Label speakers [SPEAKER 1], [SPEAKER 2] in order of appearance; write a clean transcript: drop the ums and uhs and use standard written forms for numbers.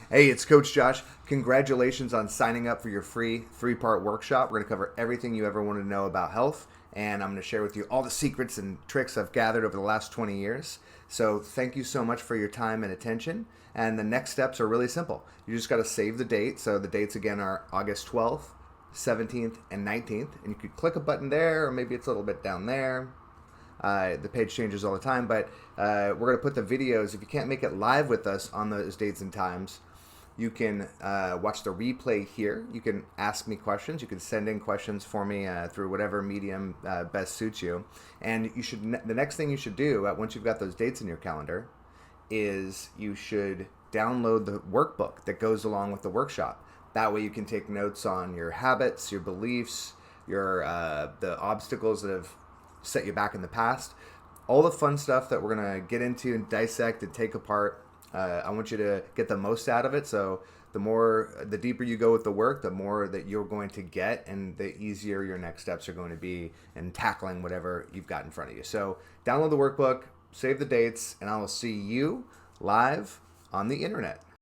[SPEAKER 1] Hey, it's Coach Josh. Congratulations on signing up for your free 3-part workshop. We're going to cover everything you ever wanted to know about health, and I'm going to share with you all the secrets and tricks I've gathered over the last 20 years. So, thank you so much for your time and attention. And the next steps are really simple. You just got to save the date. So, the dates again are August 12th, 17th, and 19th. And you could click a button there, or maybe it's a little bit down there. The page changes all the time, but we're going to put the videos. If you can't make it live with us on those dates and times, you can watch the replay here. You can ask me questions. You can send in questions for me through whatever medium best suits you. And you should. The next thing you should do once you've got those dates in your calendar is you should download the workbook that goes along with the workshop. That way, you can take notes on your habits, your beliefs, your the obstacles that have set you back in the past. All the fun stuff that we're going to get into and dissect and take apart. I want you to get the most out of it. So the deeper you go with the work, the more that you're going to get and the easier your next steps are going to be in tackling whatever you've got in front of you. So download the workbook, save the dates, and I will see you live on the internet.